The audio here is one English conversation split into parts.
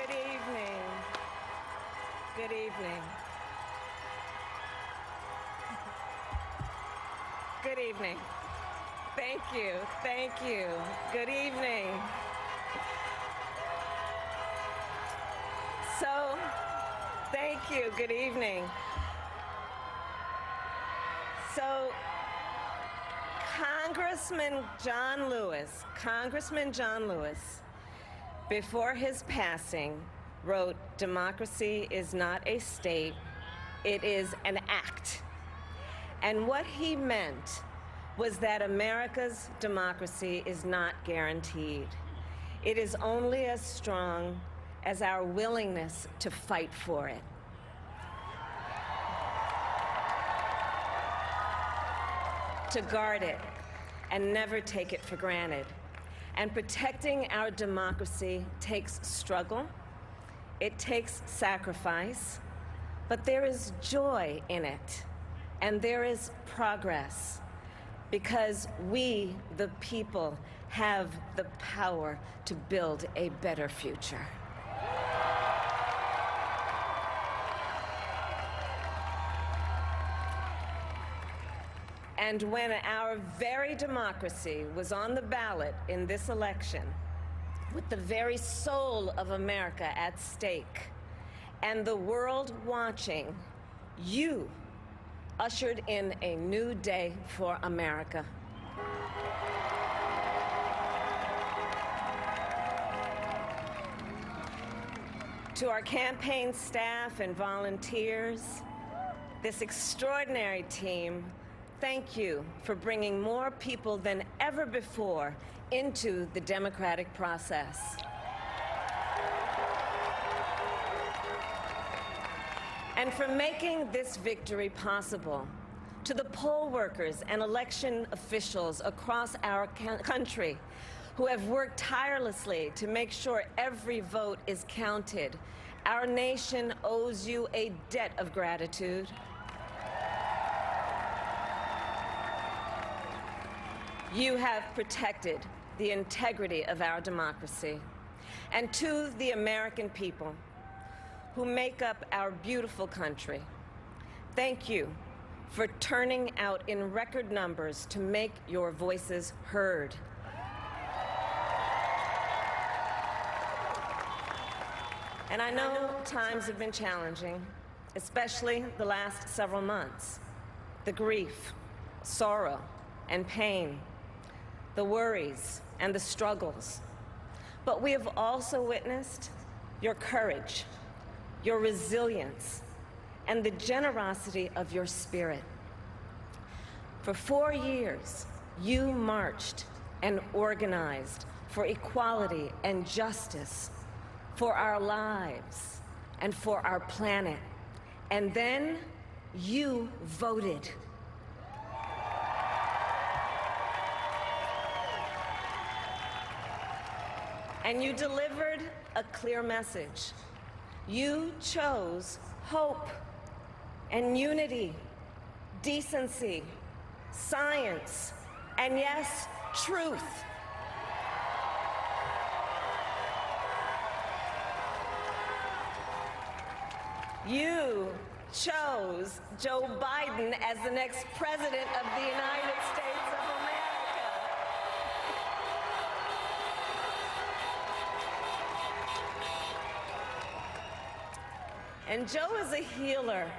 Good evening. Good evening. Good evening. Thank you. Thank you. Good evening. So, thank you. Good evening. So, Congressman John Lewis, before his passing, wrote, "Democracy is not a state, it is an act." And what he meant was that America's democracy is not guaranteed. It is only as strong as our willingness to fight for it. To guard it and never take it for granted. And protecting our democracy takes struggle, it takes sacrifice, but there is joy in it, and there is progress, because we, the people, have the power to build a better future. And when our very democracy was on the ballot in this election, with the very soul of America at stake, and the world watching, you ushered in a new day for America. To our campaign staff and volunteers, this extraordinary team, thank you for bringing more people than ever before into the democratic process. And for making this victory possible. To the poll workers and election officials across our country who have worked tirelessly to make sure every vote is counted, our nation owes you a debt of gratitude. You have protected the integrity of our democracy. And to the American people who make up our beautiful country, thank you for turning out in record numbers to make your voices heard. And I know times have been challenging, especially the last several months. The grief, sorrow, and pain, the worries and the struggles. But we have also witnessed your courage, your resilience, and the generosity of your spirit. For 4 years, you marched and organized for equality and justice, for our lives and for our planet. And then you voted. And you delivered a clear message. You chose hope and unity, decency, science, and yes, truth. You chose Joe Biden as the next president of the United States of America. And Joe is a healer,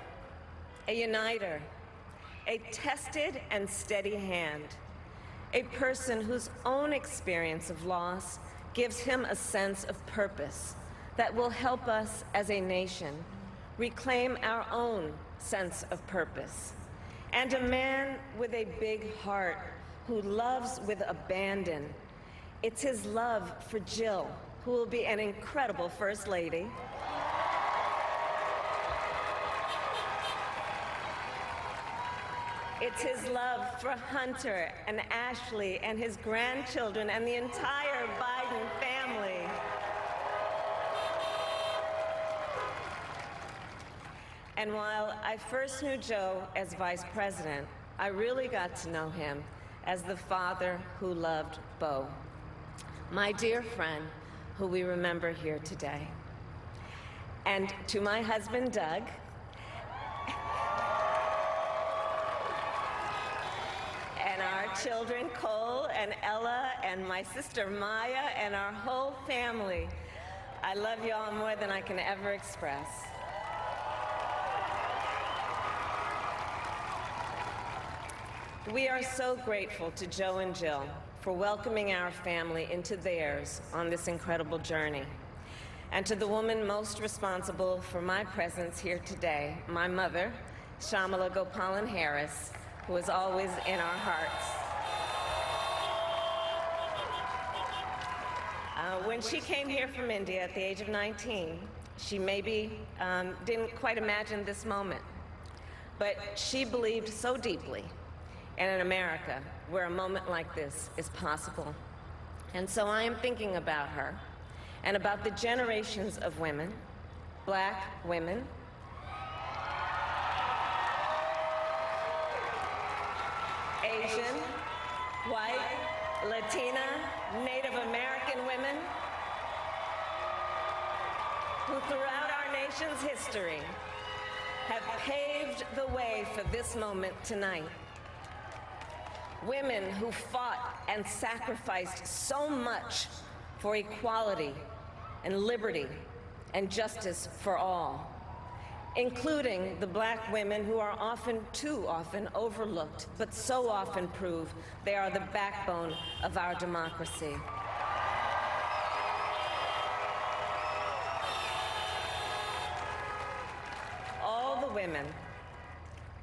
a uniter, a tested and steady hand, a person whose own experience of loss gives him a sense of purpose that will help us as a nation reclaim our own sense of purpose. And a man with a big heart who loves with abandon. It's his love for Jill, who will be an incredible First Lady. It's his love for Hunter and Ashley and his grandchildren and the entire Biden family. And while I first knew Joe as vice president, I really got to know him as the father who loved Beau, my dear friend who we remember here today. and to my husband, Doug, and our children, Cole and Ella, and my sister, Maya, and our whole family. I love you all more than I can ever express. We are so grateful to Joe and Jill for welcoming our family into theirs on this incredible journey. And to the woman most responsible for my presence here today, my mother, Shamala Gopalan Harris, who is always in our hearts. When she came here from India at the age of 19, she maybe didn't quite imagine this moment, but she believed so deeply in an America where a moment like this is possible. And so I am thinking about her and about the generations of women, Black women, Asian, white, Latina, Native American women, who throughout our nation's history have paved the way for this moment tonight. Women who fought and sacrificed so much for equality and liberty and justice for all, including the Black women who are often, too often, overlooked, but so often prove they are the backbone of our democracy. All the women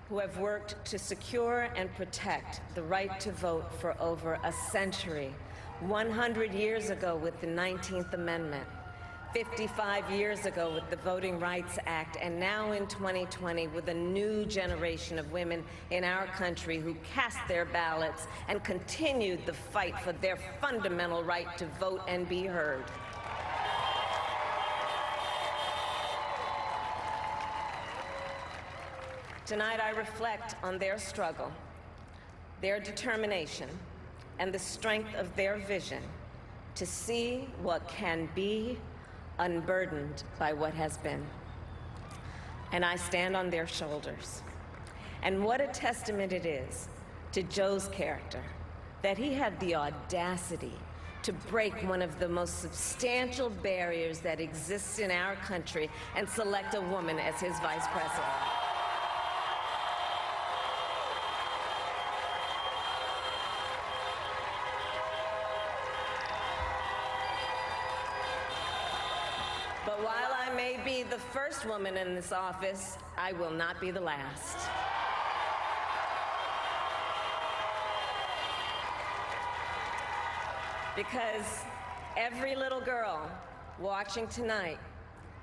who have worked to secure and protect the right to vote for over a century, 100 years ago with the 19th Amendment, 55 years ago with the Voting Rights Act, and now in 2020 with a new generation of women in our country who cast their ballots and continued the fight for their fundamental right to vote and be heard. Tonight I reflect on their struggle, their determination, and the strength of their vision to see what can be unburdened by what has been. And I stand on their shoulders. And what a testament it is to Joe's character that he had the audacity to break one of the most substantial barriers that exists in our country and select a woman as his vice president. But while I may be the first woman in this office, I will not be the last. Because every little girl watching tonight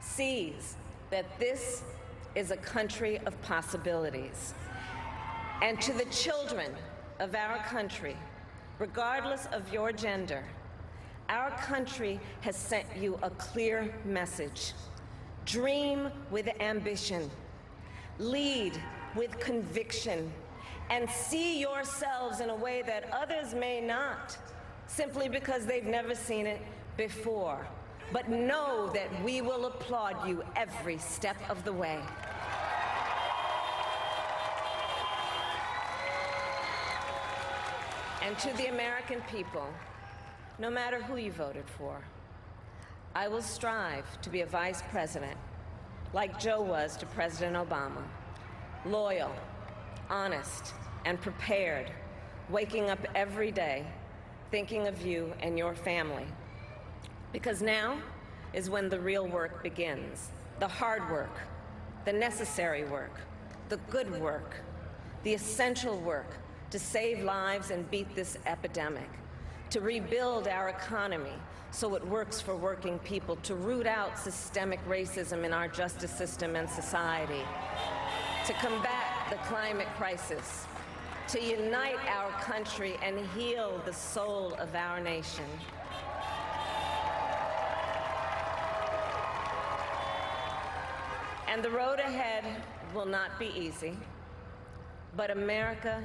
sees that this is a country of possibilities. And to the children of our country, regardless of your gender, our country has sent you a clear message. Dream with ambition, lead with conviction, and see yourselves in a way that others may not, simply because they've never seen it before. But know that we will applaud you every step of the way. And to the American people, no matter who you voted for, I will strive to be a vice president, like Joe was to President Obama, loyal, honest, and prepared, waking up every day thinking of you and your family. Because now is when the real work begins, the hard work, the necessary work, the good work, the essential work to save lives and beat this epidemic, to rebuild our economy so it works for working people, to root out systemic racism in our justice system and society, to combat the climate crisis, to unite our country and heal the soul of our nation. And the road ahead will not be easy, but America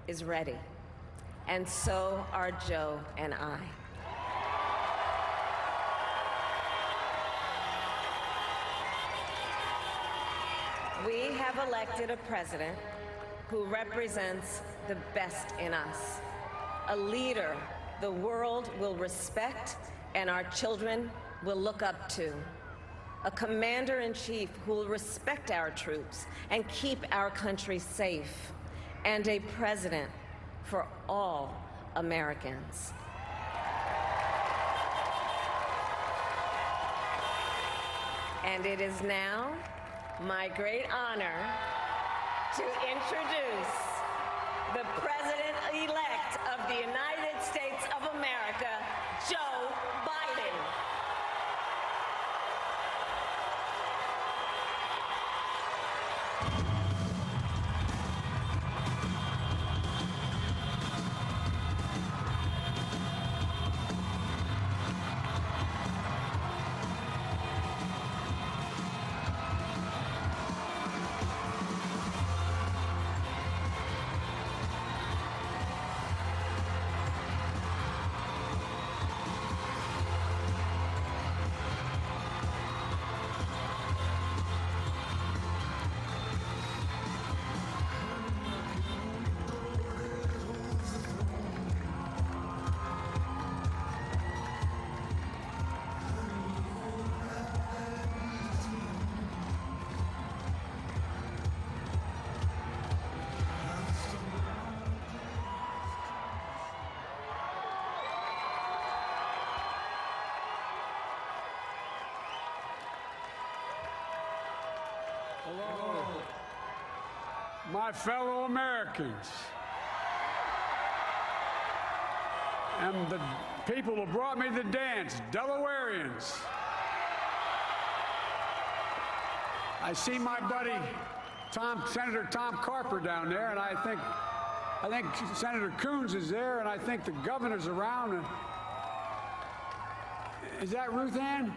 is ready, and so are Joe and I. We have elected a president who represents the best in us, a leader the world will respect and our children will look up to, a commander-in-chief who will respect our troops and keep our country safe, and a president for all Americans. And it is now my great honor to introduce the President-elect of the United States of America, Joe Biden. Hello, my fellow Americans, and the people who brought me to the dance, Delawareans. I see my buddy Senator Tom Carper down there, and I think Senator Coons is there, and I think the governor's around. Is that Ruth Ann?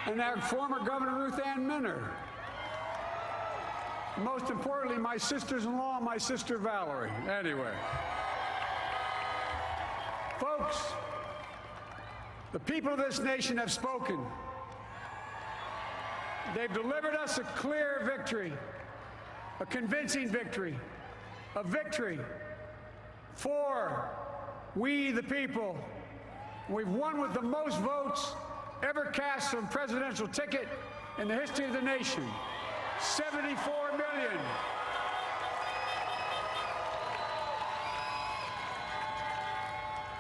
And that former Governor Ruth Ann Minner. Most importantly, my sisters-in-law, my sister Valerie. Anyway. Folks, the people of this nation have spoken. They've delivered us a clear victory, a convincing victory, a victory for we the people. We've won with the most votes ever cast on a presidential ticket in the history of the nation. 74 million.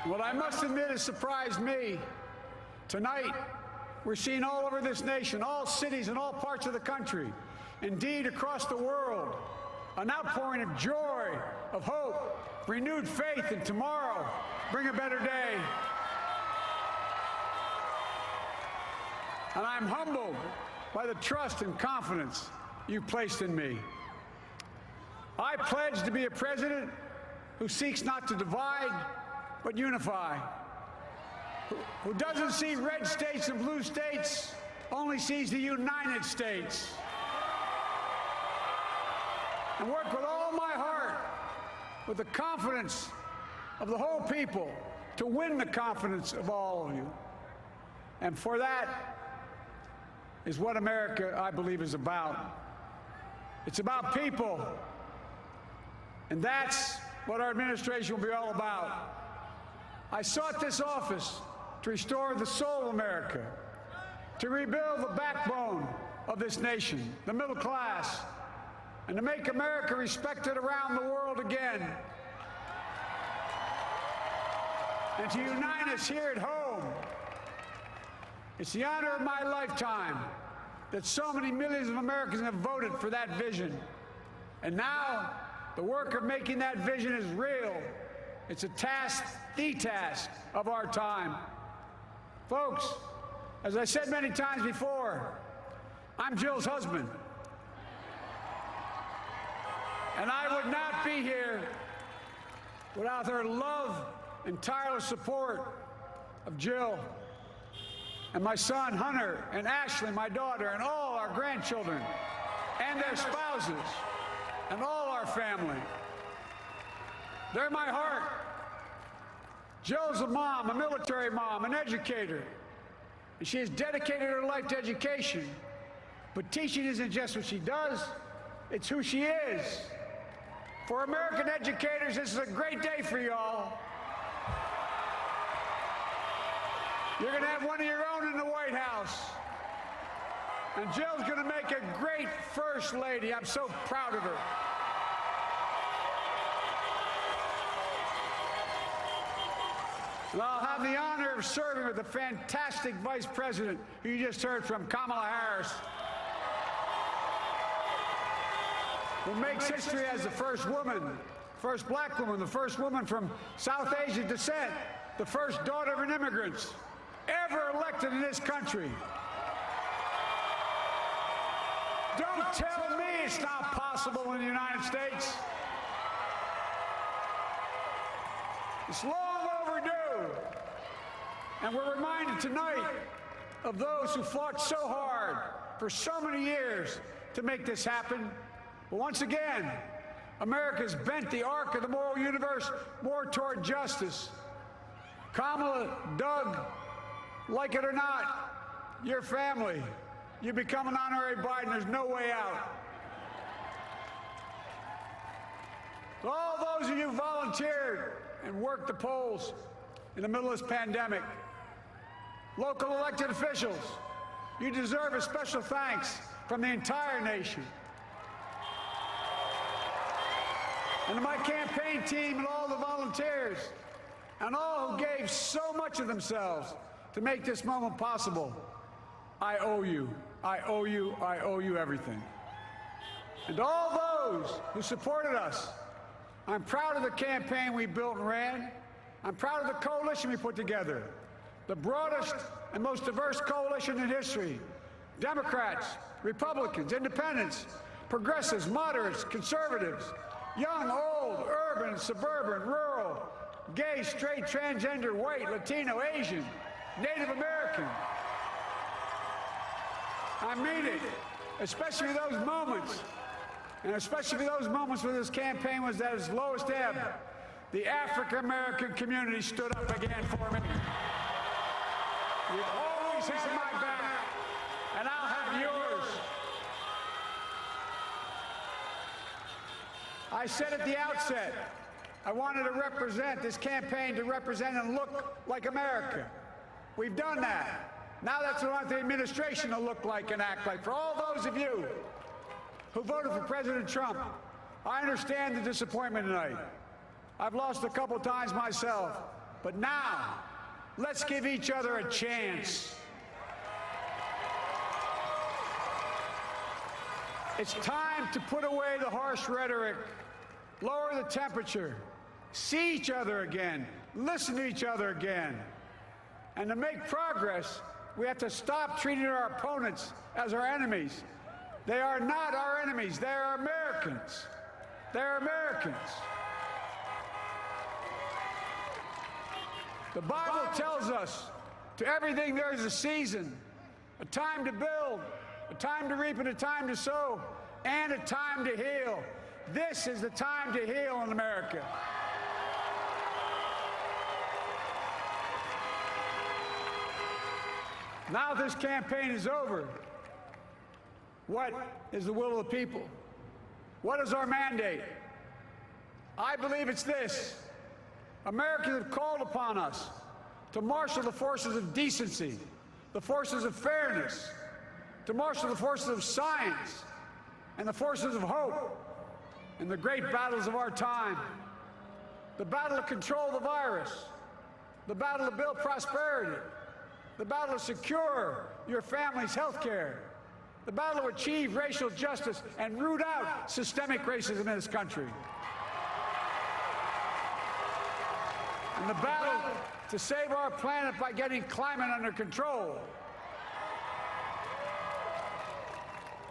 What I must admit has surprised me. Tonight, we're seeing all over this nation, all cities and all parts of the country, indeed across the world, an outpouring of joy, of hope, renewed faith in tomorrow, bring a better day. And I'm humbled by the trust and confidence you placed in me. I pledge to be a president who seeks not to divide, but unify, who doesn't see red states and blue states, only sees the United States, and work with all my heart, with the confidence of the whole people, to win the confidence of all of you. And for that is what America, I believe, is about. It's about people, and that's what our administration will be all about. I sought this office to restore the soul of America, to rebuild the backbone of this nation, the middle class, and to make America respected around the world again, and to unite us here at home. It's the honor of my lifetime that so many millions of Americans have voted for that vision. And now, the work of making that vision is real. It's a task, the task of our time. Folks, as I said many times before, I'm Jill's husband. And I would not be here without her love and tireless support of Jill, and my son Hunter, and Ashley, my daughter, and all our grandchildren, and their spouses, and all our family. They're my heart. Jill's a mom, a military mom, an educator, and she has dedicated her life to education. But teaching isn't just what she does, It's who she is. For American educators, this is a great day for y'all. You're going to have one of your own in the White House. And Jill's going to make a great First Lady. I'm so proud of her. And I'll have the honor of serving with the fantastic Vice President who you just heard from, Kamala Harris, who makes history as the first woman, first black woman, the first woman from South Asian descent, the first daughter of an immigrant ever elected in this country. Don't tell me it's not possible in the United States. It's long overdue. And we're reminded tonight of those who fought so hard for so many years to make this happen. But once again, America's bent the arc of the moral universe more toward justice. Kamala, Doug, like it or not, your family. You become an honorary Biden, there's no way out. To all those of you who volunteered and worked the polls in the middle of this pandemic, local elected officials, you deserve a special thanks from the entire nation. And to my campaign team and all the volunteers, and all who gave so much of themselves to make this moment possible, I owe you. I owe you. I owe you everything. And to all those who supported us, I'm proud of the campaign we built and ran. I'm proud of the coalition we put together, the broadest and most diverse coalition in history. Democrats, Republicans, independents, progressives, moderates, conservatives, young, old, urban, suburban, rural, gay, straight, transgender, white, Latino, Asian, Native American. I mean it, especially those moments, and especially those moments when this campaign was at its lowest ebb. The African American community stood up again for me. You've always had my back, and I'll have yours. I said at the outset, I wanted to represent this campaign to represent and look like America. We've done that. Now that's what I want the administration to look like and act like. For all those of you who voted for President Trump, I understand the disappointment tonight. I've lost a couple times myself. But now, let's give each other a chance. It's time to put away the harsh rhetoric, lower the temperature, see each other again, listen to each other again. And to make progress, we have to stop treating our opponents as our enemies. They are not our enemies. They are Americans. They're Americans. The Bible tells us to everything there is a season, a time to build, a time to reap and a time to sow, and a time to heal. This is the time to heal in America. Now this campaign is over. What is the will of the people? What is our mandate? I believe it's this. Americans have called upon us to marshal the forces of decency, the forces of fairness, to marshal the forces of science and the forces of hope in the great battles of our time. The battle to control the virus, the battle to build prosperity, the battle to secure your family's health care, the battle to achieve racial justice and root out systemic racism in this country, and the battle to save our planet by getting climate under control,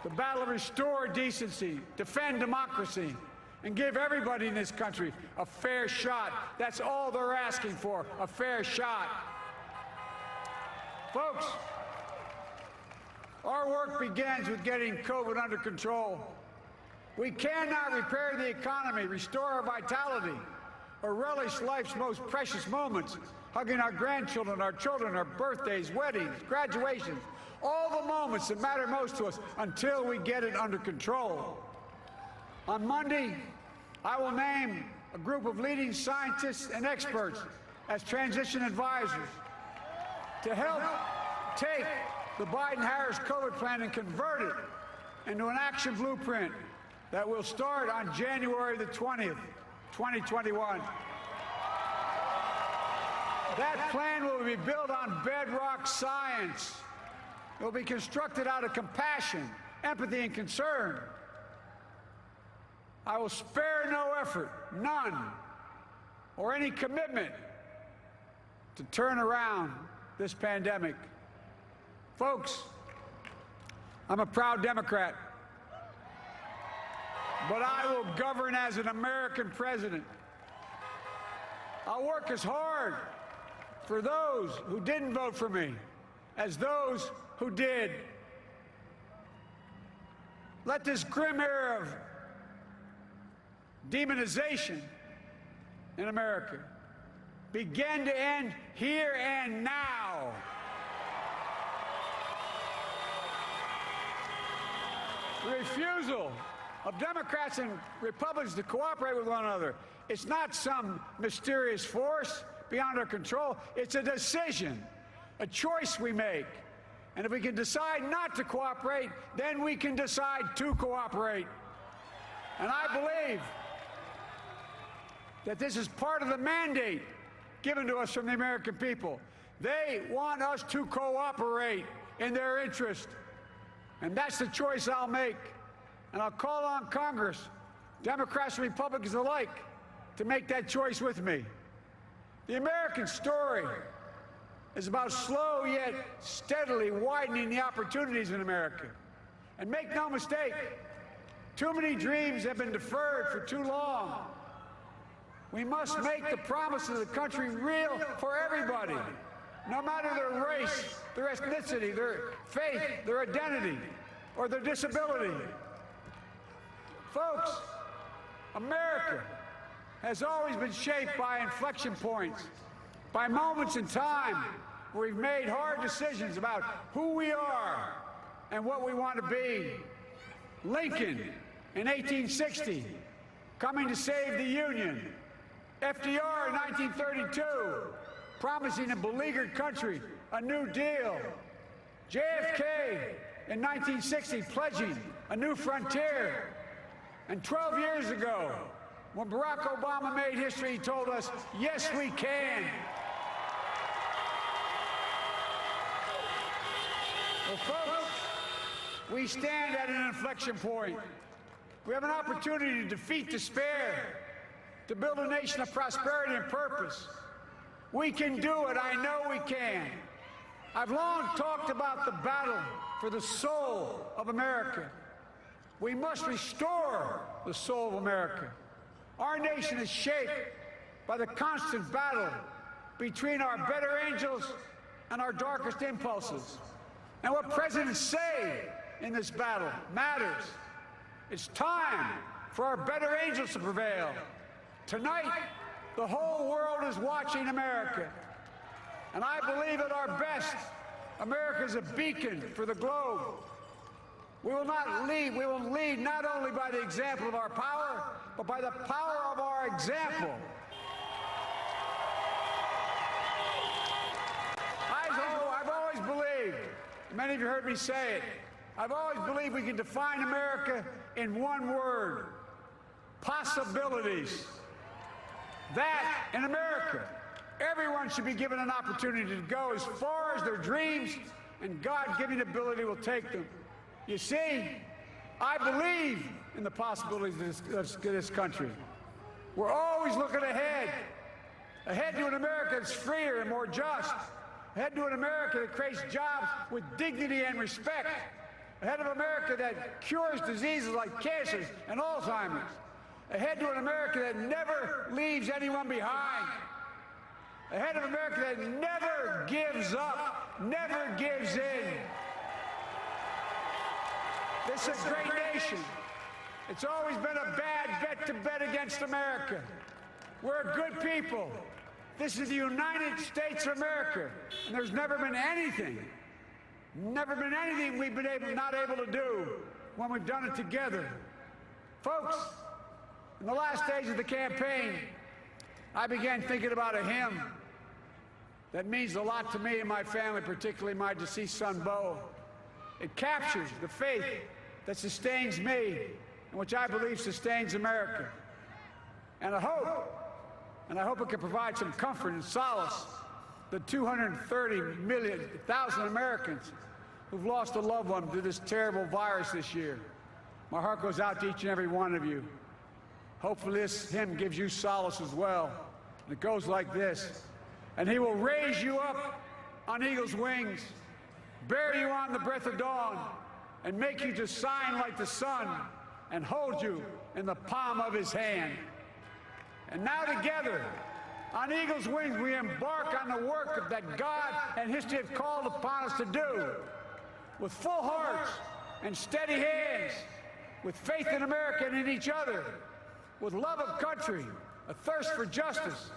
the battle to restore decency, defend democracy, and give everybody in this country a fair shot. That's all they're asking for, a fair shot. Folks, our work begins with getting COVID under control. We cannot repair the economy, restore our vitality, or relish life's most precious moments, hugging our grandchildren, our children, our birthdays, weddings, graduations, all the moments that matter most to us until we get it under control. On Monday, I will name a group of leading scientists and experts as transition advisors to help take the Biden-Harris COVID plan and convert it into an action blueprint that will start on January the 20th, 2021. That plan will be built on bedrock science. It will be constructed out of compassion, empathy, and concern. I will spare no effort, none, or any commitment to turn around this pandemic. Folks, I'm a proud Democrat, but I will govern as an American president. I'll work as hard for those who didn't vote for me as those who did. Let this grim era of demonization in America begin to end here and now. The refusal of Democrats and Republicans to cooperate with one another, it's not some mysterious force beyond our control. It's a decision, a choice we make. And if we can decide not to cooperate, then we can decide to cooperate. And I believe that this is part of the mandate given to us from the American people. They want us to cooperate in their interest. And that's the choice I'll make. And I'll call on Congress, Democrats and Republicans alike, to make that choice with me. The American story is about slow yet steadily widening the opportunities in America. And make no mistake, too many dreams have been deferred for too long. We must make the promise of the country real for everybody, no matter their race, their ethnicity, their faith, their identity, or their disability. Folks, America has always been shaped by inflection points, by moments in time where we've made hard decisions about who we are and what we want to be. Lincoln in 1860, coming to save the Union. FDR in 1932, promising a beleaguered country a new deal. JFK in 1960, pledging a new frontier. And 12 years ago, when Barack Obama made history, he told us, yes, we can. Well, folks, we stand at an inflection point. We have an opportunity to defeat despair, to build a nation of prosperity and purpose. We can do it. I know we can. I've long talked about the battle for the soul of America. We must restore the soul of America. Our nation is shaped by the constant battle between our better angels and our darkest impulses. And what presidents say in this battle matters. It's time for our better angels to prevail. Tonight, the whole world is watching America. And I believe at our best, America is a beacon for the globe. We will lead not only by the example of our power, but by the power of our example. I've always believed, many of you heard me say it, I've always believed we can define America in one word: possibilities. That, in America, everyone should be given an opportunity to go as far as their dreams and God-given ability will take them. You see, I believe in the possibilities of this country. We're always looking ahead to an America that's freer and more just, ahead to an America that creates jobs with dignity and respect, ahead of America that cures diseases like cancer and Alzheimer's, ahead to an America that never leaves anyone behind, ahead of America that never gives up, never gives in. This is a great nation. It's always been a bad bet to bet against America. We're a good people. This is the United States of America, and there's never been anything we've been not able to do when we've done it together. Folks, in the last days of the campaign, I began thinking about a hymn that means a lot to me and my family, particularly my deceased son, Bo. It captures the faith that sustains me and which I believe sustains America. And I hope it can provide some comfort and solace to 230,000 Americans who've lost a loved one to this terrible virus this year. My heart goes out to each and every one of you. Hopefully this hymn gives you solace as well. And it goes like this. And he will raise you up on eagle's wings, bear you on the breath of dawn, and make you to shine like the sun, and hold you in the palm of his hand. And now together, on eagle's wings, we embark on the work that God and history have called upon us to do, with full hearts and steady hands, with faith in America and in each other, with love of country, a thirst for justice.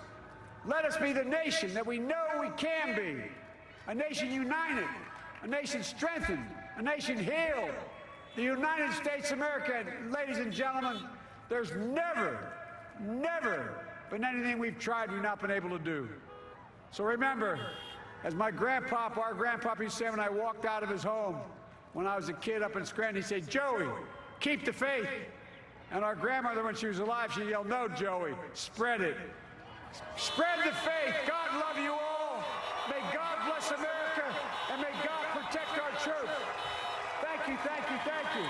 Let us be the nation that we know we can be, a nation united, a nation strengthened, a nation healed. The United States of America, and ladies and gentlemen, there's never been anything we've tried we've not been able to do. So remember, as our grandpapa used to say when I walked out of his home when I was a kid up in Scranton, he said, "Joey, keep the faith." And our grandmother, when she was alive, she yelled, "No, Joey, spread it. Spread the faith. God love you all. May God bless America, and may God protect our troops." Thank you, thank you, thank you.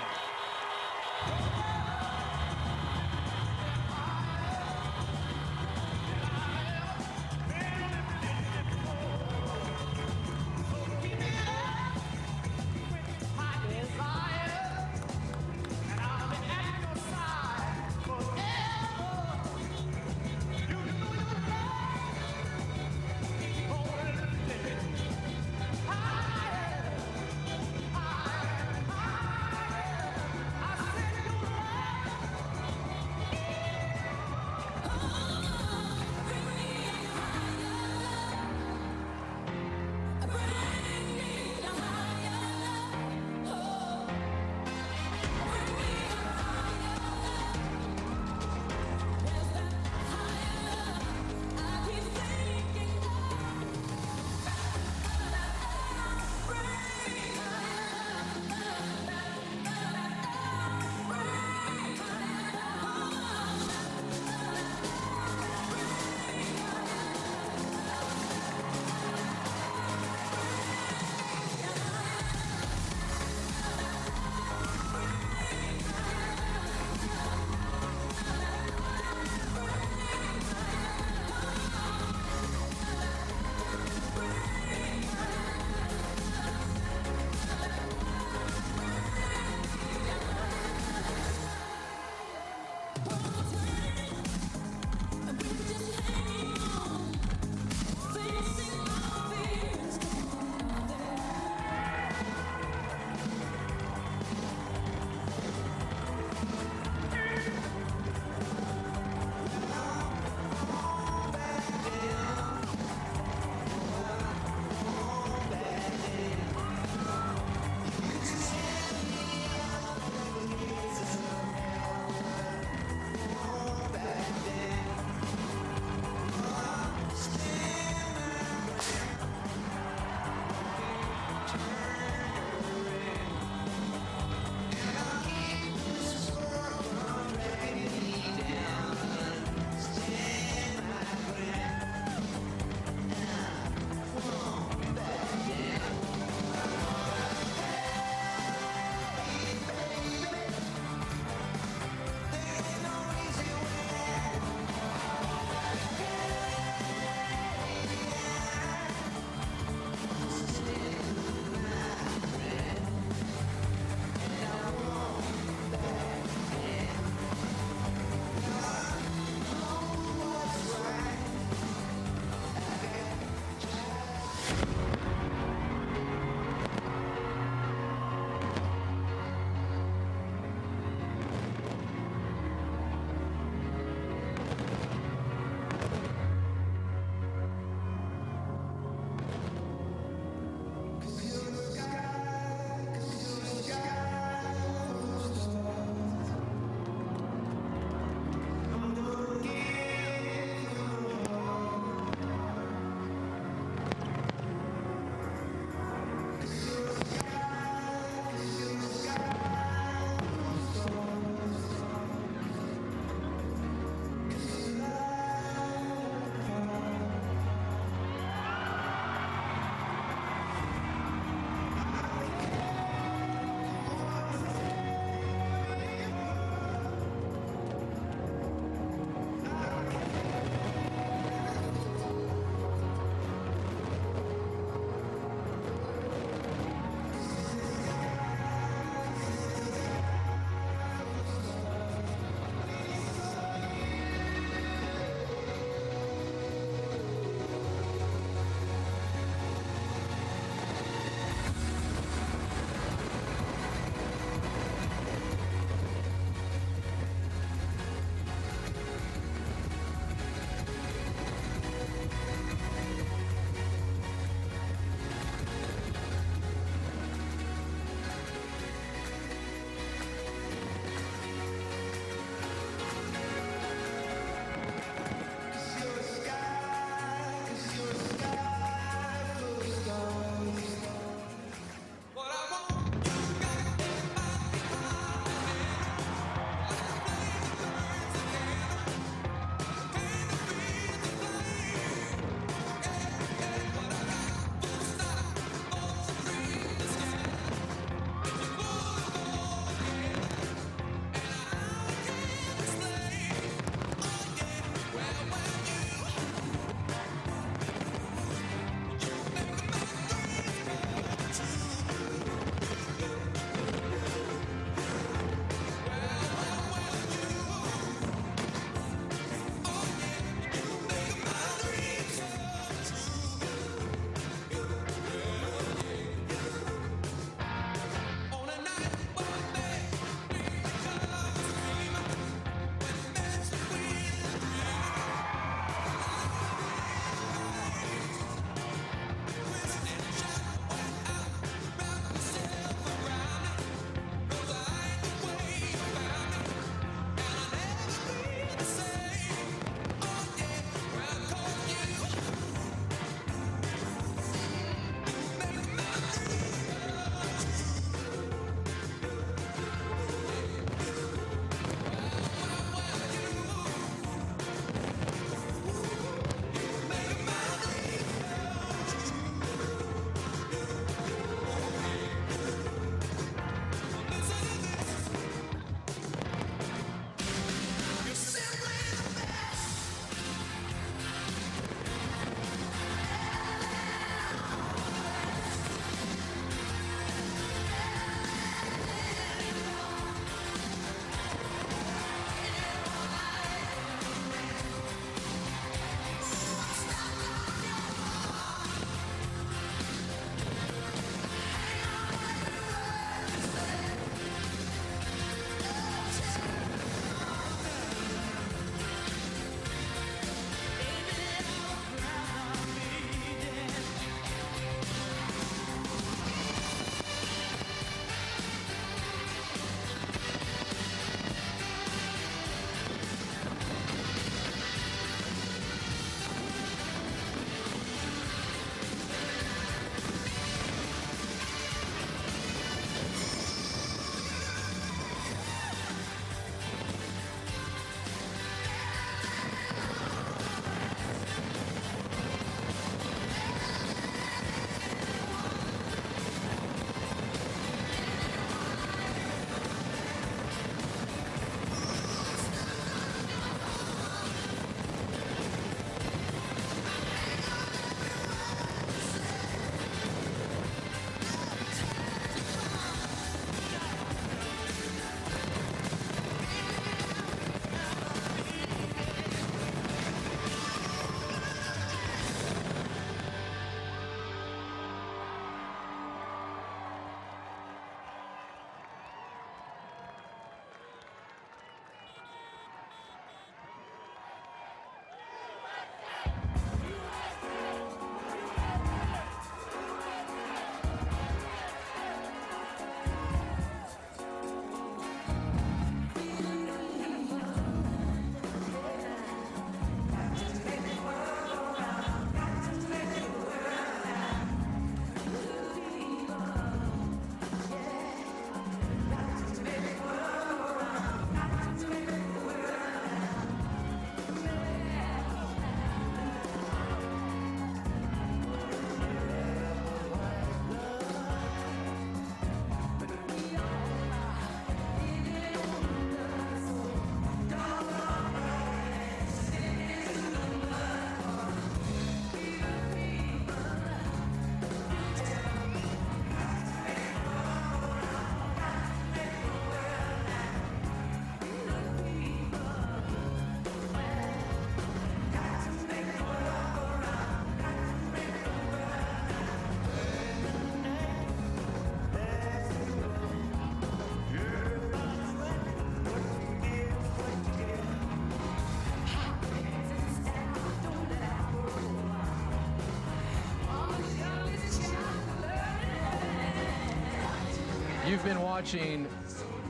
You've been watching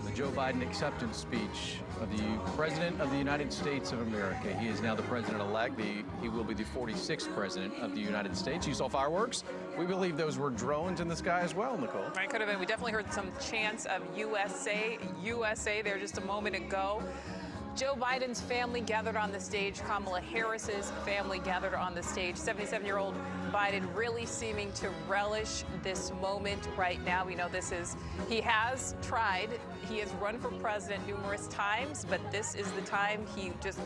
the Joe Biden acceptance speech of the President of the United States of America. He is now the President-elect. He will be the 46th President of the United States. You saw fireworks. We believe those were drones in the sky as well, Nicole. Right, could have been. We definitely heard some chants of USA, USA there just a moment ago. Joe Biden's family gathered on the stage. Kamala Harris's family gathered on the stage. 77-year-old Biden really seeming to relish this moment right now. We know he has run for president numerous times, but this is the time.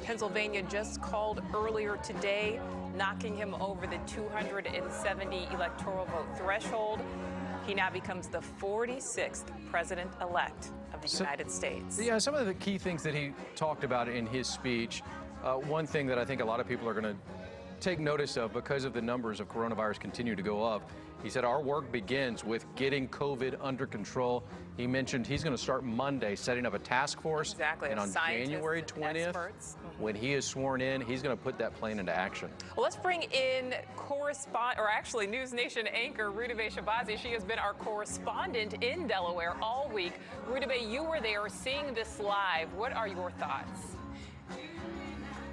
Pennsylvania just called earlier today, knocking him over the 270 electoral vote threshold. He now becomes the 46th president-elect of the United States. Yeah, some of the key things that he talked about in his speech, one thing that I think a lot of people are going to take notice of because of the numbers of coronavirus continue to go up. He said our work begins with getting COVID under control. He mentioned he's going to start Monday setting up a task force. Exactly. And on January 20th, when he is sworn in, he's going to put that plan into action. Well, let's bring in NewsNation anchor Rudabeh Shabazi. She has been our correspondent in Delaware all week. Rudabeh, you were there seeing this live. What are your thoughts?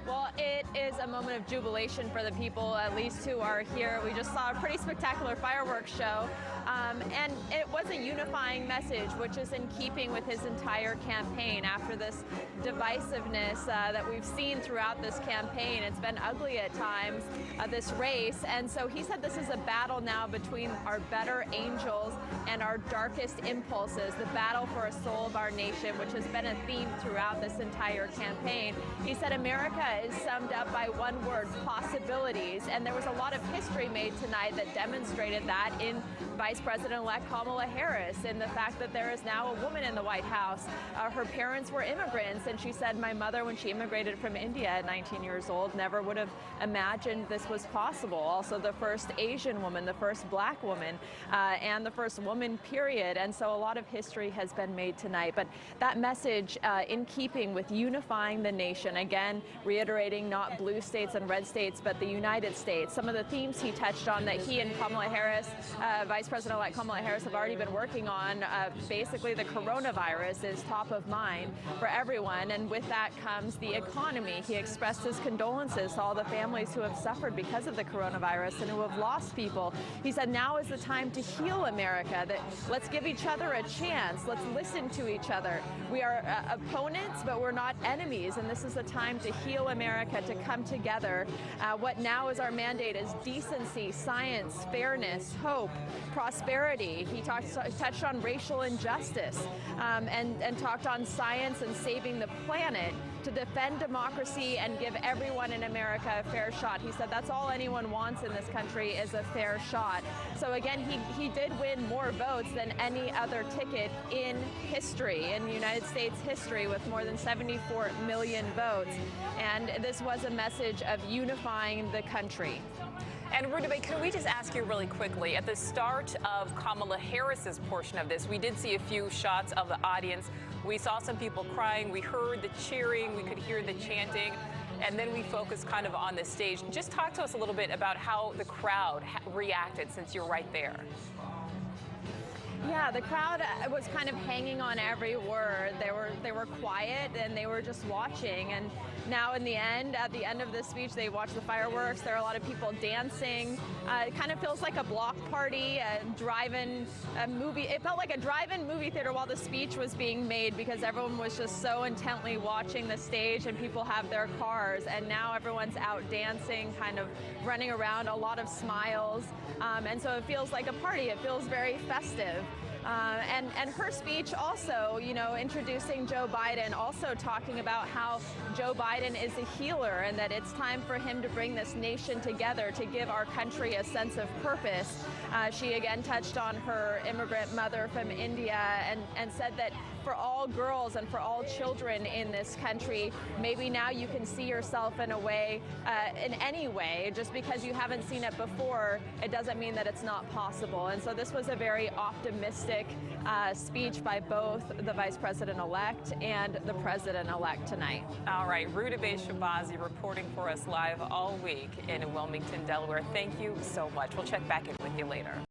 Well, it is a moment of jubilation for the people, at least who are here. We just saw a pretty spectacular fireworks show, and it was a unifying message, which is in keeping with his entire campaign. After this divisiveness that we've seen throughout this campaign, it's been ugly at times, this race, and so he said this is a battle now between our better angels and our darkest impulses, the battle for a soul of our nation, which has been a theme throughout this entire campaign. He said America is summed up by one word: possibilities, and there was a lot of history made tonight that demonstrated that in Vice President-elect Kamala Harris, in the fact that there is now a woman in the White House. Her parents were immigrants, and she said, my mother, when she immigrated from India at 19 years old, never would have imagined this was possible. Also the first Asian woman, the first black woman, and the first woman, period. And so a lot of history has been made tonight. But that message in keeping with unifying the nation, again, reiterating not blue states and red states, but the United States. Some of the themes he touched on that he and Kamala Harris, Vice President-elect Kamala Harris, have already been working on. Basically, the coronavirus is top of mind for everyone, and with that comes the economy. He expressed his condolences to all the families who have suffered because of the coronavirus and who have lost people. He said now is the time to heal America, that let's give each other a chance. Let's listen to each other. We are opponents, but we're not enemies, and this is the time to heal America, to come together. What now is our mandate is decency, science, fairness, hope, prosperity. He touched on racial injustice and talked on science and saving the planet to defend democracy and give everyone in America a fair shot. He said that's all anyone wants in this country is a fair shot. So again, he did win more votes than any other ticket in history, in United States history, with more than 74 million votes. And this was a message of unifying the country. And Rudabeh, can we just ask you really quickly, at the start of Kamala Harris's portion of this, we did see a few shots of the audience. We saw some people crying, we heard the cheering, we could hear the chanting, and then we focused kind of on the stage. Just talk to us a little bit about how the crowd reacted, since you're right there. Yeah, the crowd was kind of hanging on every word. They were quiet and they were just watching. And now in the end, at the end of this speech, they watched the fireworks. There are a lot of people dancing. It kind of feels like a block party, a drive-in movie. It felt like a drive-in movie theater while the speech was being made, because everyone was just so intently watching the stage, and people have their cars. And now everyone's out dancing, kind of running around, a lot of smiles. And so it feels like a party. It feels very festive. And her speech also, introducing Joe Biden, also talking about how Joe Biden is a healer and that it's time for him to bring this nation together to give our country a sense of purpose. She again touched on her immigrant mother from India and said that for all girls and for all children in this country, maybe now you can see yourself in a way, in any way. Just because you haven't seen it before, it doesn't mean that it's not possible. And so this was a very optimistic speech by both the Vice President-elect and the President-elect tonight. All right, Rudabeh Shabazi reporting for us live all week in Wilmington, Delaware. Thank you so much. We'll check back in with you later.